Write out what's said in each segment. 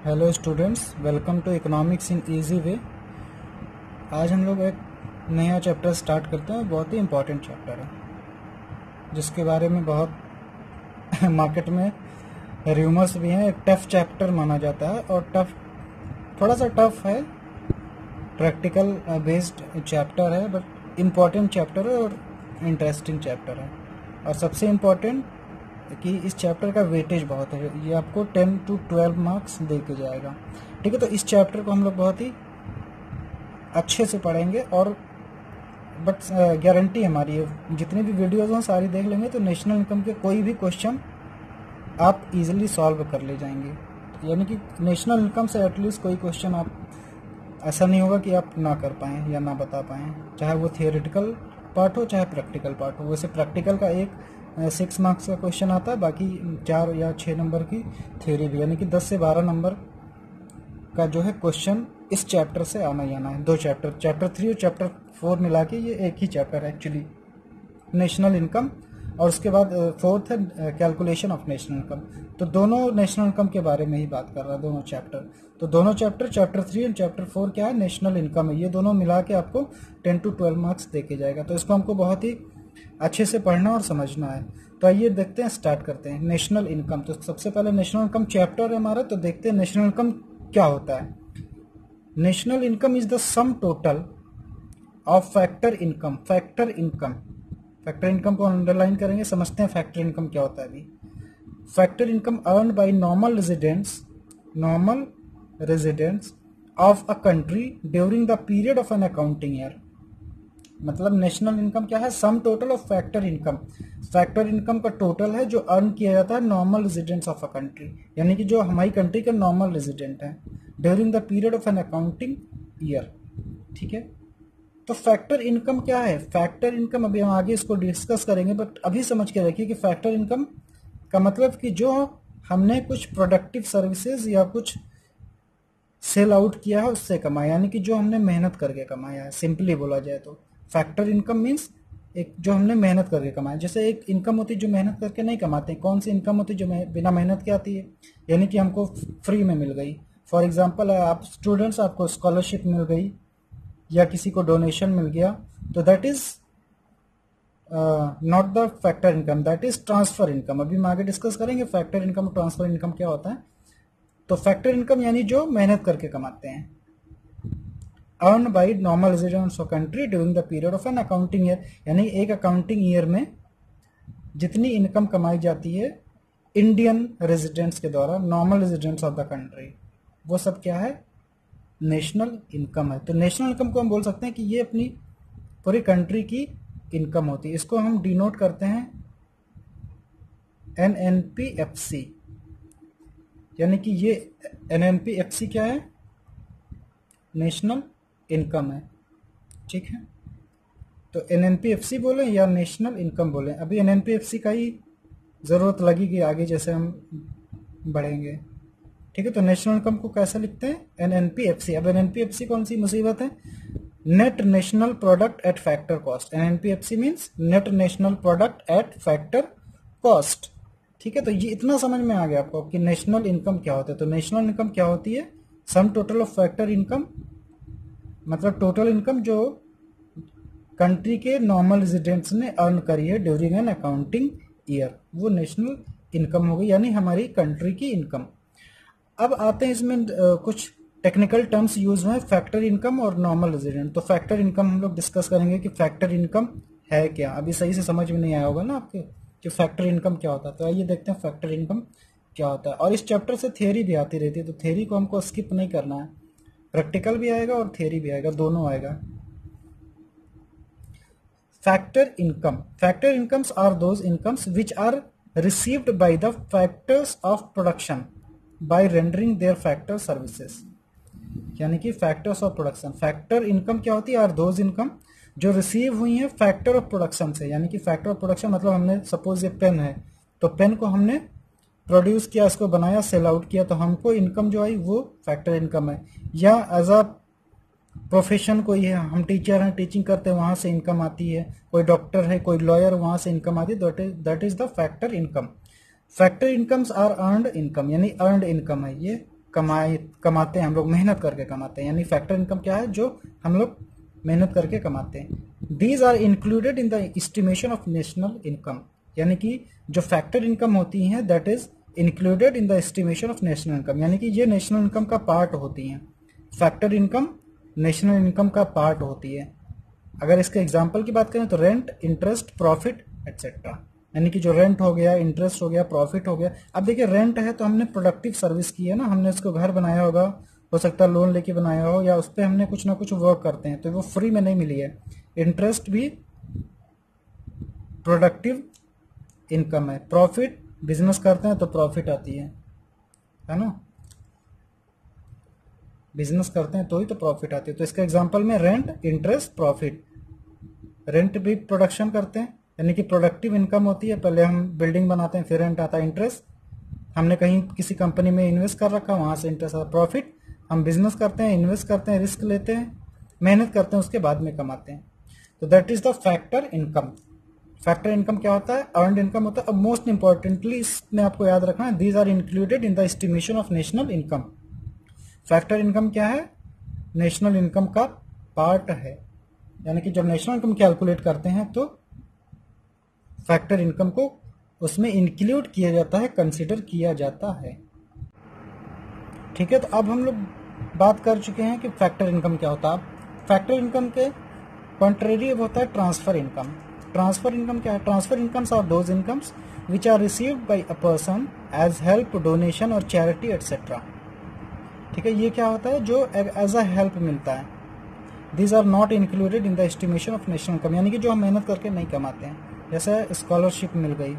Hello students, welcome to economics in easy way. आज हम लोग एक नया चैप्टर स्टार्ट करते हैं। बहुत ही इम्पोर्टेंट चैप्टर है जिसके बारे में बहुत मार्केट में र्यूमर्स भी हैं। एक टफ चैप्टर माना जाता है और थोड़ा सा टफ है, प्रैक्टिकल बेस्ड चैप्टर है, बट इम्पॉर्टेंट चैप्टर है और इंटरेस्टिंग चैप्टर है। और सबसे इम्पोर्टेंट कि इस चैप्टर का वेटेज बहुत है, ये आपको 10 to 12 मार्क्स दे के जाएगा। ठीक है, तो इस चैप्टर को हम लोग बहुत ही अच्छे से पढ़ेंगे और बट गारंटी हमारी है जितनी भी वीडियोज हैं सारी देख लेंगे तो नेशनल इनकम के कोई भी क्वेश्चन आप इजीली सॉल्व कर ले जाएंगे। यानी कि नेशनल इनकम से एटलीस्ट कोई क्वेश्चन आप ऐसा नहीं होगा कि आप ना कर पाएँ या ना बता पाएँ, चाहे वो थियोरेटिकल पार्ट हो चाहे प्रैक्टिकल पार्ट हो। वैसे प्रैक्टिकल का एक 6 मार्क्स का क्वेश्चन आता है, बाकी 4 या 6 नंबर की थ्योरी भी, यानी कि 10 से 12 नंबर का जो है क्वेश्चन इस चैप्टर से आना ही आना है। दो चैप्टर 3 और चैप्टर 4 मिला के ये एक ही चैप्टर है एक्चुअली, नेशनल इनकम। और उसके बाद फोर्थ है कैलकुलेशन ऑफ नेशनल इनकम। तो दोनों नेशनल इनकम के बारे में ही बात कर रहा है दोनों चैप्टर। तो दोनों चैप्टर 3 और चैप्टर 4 क्या है, नेशनल इनकम है। ये दोनों मिला के आपको 10 to 12 मार्क्स दे के जाएगा। तो इसको हमको बहुत ही अच्छे से पढ़ना और समझना है। तो आइए देखते हैं, स्टार्ट करते हैं नेशनल इनकम। तो सबसे पहले नेशनल इनकम चैप्टर है हमारा, तो देखते हैं नेशनल इनकम क्या होता है। National income is the sum total of factor income. Factor income को अंडरलाइन करेंगे, समझते हैं फैक्टर इनकम क्या होता है अभी। Factor income earn by normal residents of a country during the period of an accounting year. मतलब नेशनल इनकम क्या है, sum total of factor income. Factor income का टोटल है जो अर्न किया जाता है normal residents of a country, यानी कि जो हमारी कंट्री का नॉर्मल रेजिडेंट है during the period of an accounting year. ठीक है, तो फैक्टर इनकम क्या है। फैक्टर इनकम अभी हम आगे इसको डिस्कस करेंगे, बट अभी समझ के रखिए कि फैक्टर इनकम का मतलब कि जो हमने कुछ प्रोडक्टिव सर्विसेज या कुछ सेल आउट किया है उससे कमाया, यानी कि जो हमने मेहनत करके कमाया है। सिंपली बोला जाए तो फैक्टर इनकम मीन्स एक जो हमने मेहनत करके कमाया। जैसे एक इनकम होती है जो मेहनत करके नहीं कमाते, कौन सी इनकम होती है जो बिना मेहनत के आती है, यानी कि हमको फ्री में मिल गई। फॉर एग्जाम्पल आप स्टूडेंट्स, आपको स्कॉलरशिप मिल गई या किसी को डोनेशन मिल गया, तो that is not the factor income, that is transfer income. अभी हम आगे डिस्कस करेंगे फैक्टर इनकम और ट्रांसफर इनकम क्या होता है। तो फैक्टर इनकम यानी जो मेहनत करके कमाते हैं, earn by normal residents of country during the period of an accounting year. यानी एक अकाउंटिंग ईयर में जितनी इनकम कमाई जाती है इंडियन रेजिडेंट्स के द्वारा, normal residents of the country, वो सब क्या है, नेशनल इनकम है। तो नेशनल इनकम को हम बोल सकते हैं कि ये अपनी पूरी कंट्री की इनकम होती है। इसको हम डिनोट करते हैं NNPFC, यानी कि ये NNPFC क्या है, नेशनल इनकम है। ठीक है, तो NNPFC बोले या नेशनल इनकम बोले, अभी NNPFC का ही ज़रूरत लगेगी आगे जैसे हम बढ़ेंगे। ठीक है, तो नेशनल इनकम को कैसे लिखते हैं, NNPFC। अब NNPFC कौन सी मुसीबत है, net national product at factor cost. NNPFC means net national product at factor cost. ठीक है, तो ये इतना समझ में आ गया आपको कि नेशनल इनकम क्या होता है। तो नेशनल इनकम क्या होती है, sum total of factor income, मतलब टोटल इनकम जो कंट्री के नॉर्मल रेजिडेंट्स ने अर्न करी है ड्यूरिंग एन अकाउंटिंग ईयर, वो नेशनल इनकम हो गई, यानी हमारी कंट्री की इनकम। अब आते हैं इसमें कुछ टेक्निकल टर्म्स यूज हुए, फैक्टर इनकम और नॉर्मल रेजिडेंट। तो फैक्टर इनकम हम लोग डिस्कस करेंगे कि फैक्टर इनकम है क्या। अभी सही से समझ में नहीं आया होगा ना आपके कि फैक्टर इनकम क्या होता है। तो आइए देखते हैं फैक्टर इनकम क्या होता है। और इस चैप्टर से थियरी भी आती रहती है, तो थियरी को हमको स्किप नहीं करना है, प्रैक्टिकल भी आएगा और थियरी भी आएगा, दोनों आएगा। Factor incomes are those incomes which are received by the factors of production by rendering their factor services, यानी कि factors of production. Factor income क्या होती है, आर दोज इनकम जो रिसीव हुई है फैक्टर ऑफ प्रोडक्शन से। यानी कि फैक्टर ऑफ प्रोडक्शन मतलब हमने सपोज ये पेन है, तो पेन को हमने प्रोड्यूस किया, इसको बनाया, सेल आउट किया, तो हमको इनकम जो आई वो फैक्टर इनकम है। या एज अ प्रोफेशन कोई है, हम टीचर हैं, टीचिंग करते हैं, वहां से इनकम आती है, कोई डॉक्टर है, कोई लॉयर, वहां से इनकम आती है, that is the factor income. Factor incomes are earned income, यानी अर्नड इनकम है ये, कमाते हैं, हम लोग मेहनत करके कमाते हैं, यानी फैक्टर इनकम क्या है, जो हम लोग मेहनत करके कमाते हैं। These are included in the estimation of national income, यानी कि जो फैक्टर इनकम होती हैं that is included in the estimation of national income, यानी कि ये नेशनल इनकम का पार्ट होती हैं। फैक्टर इनकम नेशनल इनकम का पार्ट होती है। अगर इसके एग्जाम्पल की बात करें तो रेंट, इंटरेस्ट, प्रॉफिट एटसेट्रा, यानी कि जो रेंट हो गया, इंटरेस्ट हो गया, प्रॉफिट हो गया। अब देखिए रेंट है तो हमने प्रोडक्टिव सर्विस की है ना, हमने उसको घर बनाया होगा, हो सकता है लोन लेके बनाया हो, या उस पर हमने कुछ ना कुछ वर्क करते हैं, तो वो फ्री में नहीं मिली है। इंटरेस्ट भी प्रोडक्टिव इनकम है। प्रॉफिट, बिजनेस करते हैं तो प्रॉफिट आती है ना, बिजनेस करते हैं तो ही तो प्रॉफिट आती है। तो इसका एग्जांपल में रेंट, इंटरेस्ट, प्रॉफिट। रेंट भी प्रोडक्शन करते हैं, यानी कि प्रोडक्टिव इनकम होती है, पहले हम बिल्डिंग बनाते हैं फिर रेंट आता है। इंटरेस्ट, हमने कहीं किसी कंपनी में इन्वेस्ट कर रखा, वहां से इंटरेस्ट आता है। प्रॉफिट, हम बिजनेस करते हैं, इन्वेस्ट करते हैं, रिस्क लेते हैं, मेहनत करते हैं, उसके बाद में कमाते हैं। तो that is the factor income. Factor income क्या होता है, अर्नड इनकम होता है। अब मोस्ट इंपॉर्टेंटली इसमें आपको याद रखना है, these are included in the estimation of national income. Factor income क्या है, नेशनल इनकम का पार्ट है, यानी कि जब नेशनल इनकम कैलकुलेट करते हैं तो फैक्टर इनकम को उसमें इंक्लूड किया जाता है, कंसिडर किया जाता है। ठीक है, तो अब हम लोग बात कर चुके हैं कि फैक्टर इनकम क्या होता है। फैक्टर इनकम के कॉन्ट्रेरी होता है ट्रांसफर इनकम। ट्रांसफर इनकम क्या है, transfer incomes are those incomes which are received by a person as help, donation और चैरिटी एटसेट्रा। ठीक है, ये क्या होता है, जो एज अ हेल्प मिलता है। These are not included in the estimation of national income, यानी कि जो हम मेहनत करके नहीं कमाते हैं। जैसे स्कॉलरशिप मिल गई,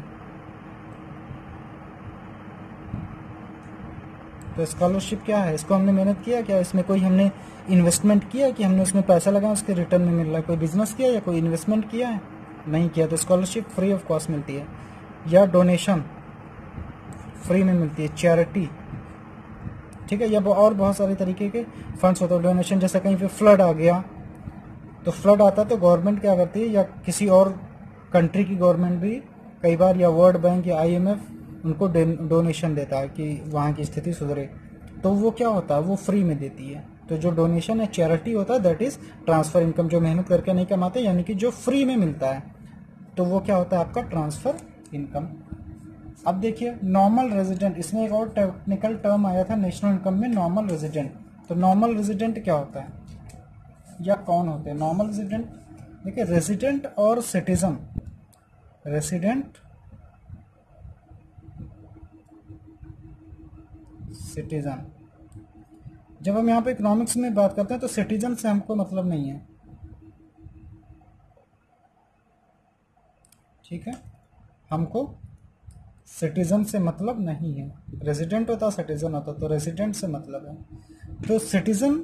तो स्कॉलरशिप क्या है, इसको हमने मेहनत किया क्या, इसमें कोई हमने इन्वेस्टमेंट किया कि हमने उसमें पैसा लगाया, उसके रिटर्न में मिल रहा है। कोई बिजनेस किया या कोई इन्वेस्टमेंट किया है, नहीं किया, तो स्कॉलरशिप फ्री ऑफ कॉस्ट मिलती है। या डोनेशन फ्री में मिलती है, चैरिटी, ठीक है, या और बहुत सारे तरीके के फंड्स होते हैं। डोनेशन जैसे कहीं पे फ्लड आ गया, तो फ्लड आता है तो गवर्नमेंट क्या करती है, या किसी और कंट्री की गवर्नमेंट भी कई बार, या वर्ल्ड बैंक या IMF उनको डोनेशन देता है कि वहाँ की स्थिति सुधरे, तो वो क्या होता है, वो फ्री में देती है। तो जो डोनेशन है, चैरिटी होता है, दैट इज ट्रांसफर इनकम, जो मेहनत करके नहीं कमाते, यानी कि जो फ्री में मिलता है, तो वो क्या होता है आपका ट्रांसफर इनकम। अब देखिए नॉर्मल रेजिडेंट, इसमें एक और टेक्निकल टर्म आया था नेशनल इनकम में, नॉर्मल रेजिडेंट। तो नॉर्मल रेजिडेंट क्या होता है या कौन होते हैं नॉर्मल रेजिडेंट। देखिए रेजिडेंट और सिटीजन, रेसिडेंट, सिटीजन, जब हम यहाँ पे इकोनॉमिक्स में बात करते हैं तो सिटीजन से हमको मतलब नहीं है, ठीक है, हमको सिटीजन से मतलब नहीं है। रेजिडेंट होता, सिटीजन होता, तो रेजिडेंट से मतलब है। तो सिटीजन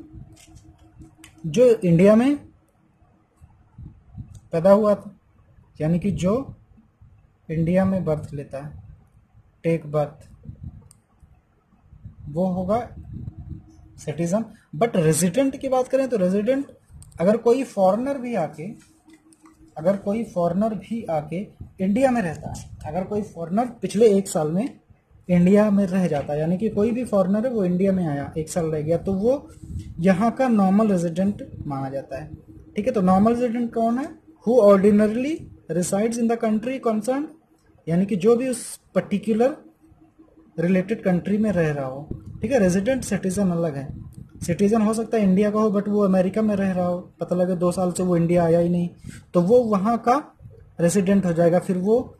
जो इंडिया में पैदा हुआ था, यानी कि जो इंडिया में बर्थ लेता है, टेक बर्थ, वो होगा सिटीजन। बट रेजिडेंट की बात करें तो रेजिडेंट अगर कोई फॉरेनर भी आके इंडिया में रहता है, अगर कोई फॉरेनर पिछले 1 साल में इंडिया में रह जाता है, यानी कि कोई भी फॉरेनर है वो इंडिया में आया 1 साल रह गया, तो वो यहाँ का नॉर्मल रेजिडेंट माना जाता है। ठीक है, तो नॉर्मल रेजिडेंट कौन है, who ordinarily resides in the country concern, यानी कि जो भी उस पर्टिकुलर रिलेटेड कंट्री में रह रहा हो। ठीक है, रेजिडेंट सिटीजन अलग है। सिटीजन हो सकता है इंडिया का हो बट वो अमेरिका में रह रहा हो, पता लगे 2 साल से वो इंडिया आया ही नहीं, तो वो वहाँ का रेजिडेंट हो जाएगा। फिर वो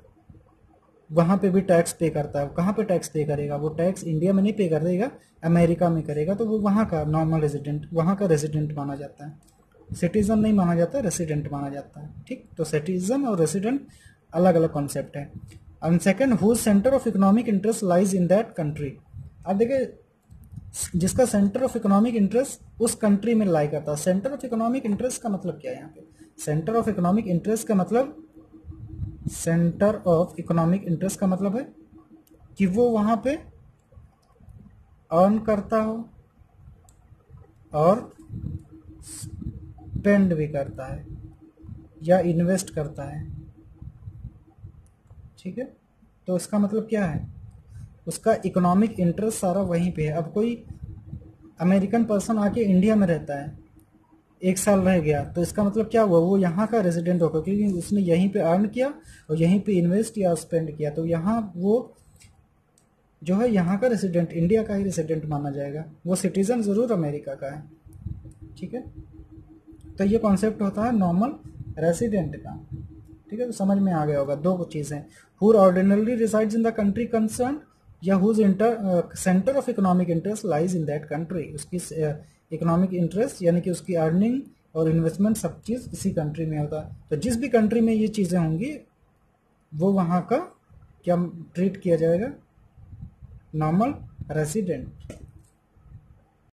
वहाँ पे भी टैक्स पे करता है। कहाँ पे टैक्स पे करेगा, वो टैक्स इंडिया में नहीं पे करेगा, अमेरिका में करेगा, तो वो वहाँ का नॉर्मल रेजिडेंट, वहाँ का रेजिडेंट माना जाता है। सिटीजन नहीं माना जाता, रेसिडेंट माना जाता है। ठीक, तो सिटीजन और रेसिडेंट अलग अलग कॉन्सेप्ट है। And second, whose centre of economic interest lies in that country. अब देखिए जिसका सेंटर ऑफ इकोनॉमिक इंटरेस्ट उस कंट्री में लाई करता है। सेंटर ऑफ इकोनॉमिक इंटरेस्ट का मतलब क्या है यहाँ पे, सेंटर ऑफ इकोनॉमिक इंटरेस्ट का मतलब, सेंटर ऑफ इकोनॉमिक इंटरेस्ट का मतलब है कि वो वहां पे अर्न करता हो और स्पेंड भी करता है या इन्वेस्ट करता है। ठीक है, तो इसका मतलब क्या है, उसका इकोनॉमिक इंटरेस्ट सारा वहीं पे है। अब कोई अमेरिकन पर्सन आके इंडिया में रहता है, 1 साल रह गया, तो इसका मतलब क्या हुआ, वो यहाँ का रेजिडेंट होगा क्योंकि उसने यहीं पे अर्न किया और यहीं पे इन्वेस्ट या स्पेंड किया, तो यहाँ वो जो है यहाँ का रेजिडेंट, इंडिया का ही रेजिडेंट माना जाएगा, वो सिटीजन ज़रूर अमेरिका का है। ठीक है, तो ये कॉन्सेप्ट होता है नॉर्मल रेसिडेंट का। ठीक है, तो समझ में आ गया होगा। दो चीज़ें, who ordinarily resides in the country concern या whose centre of economic interest lies in that country, उसकी इकोनॉमिक इंटरेस्ट यानी कि उसकी अर्निंग और इन्वेस्टमेंट सब चीज़ इसी कंट्री में होता है। तो जिस भी कंट्री में ये चीज़ें होंगी वो वहाँ का क्या ट्रीट किया जाएगा, नॉर्मल रेसिडेंट।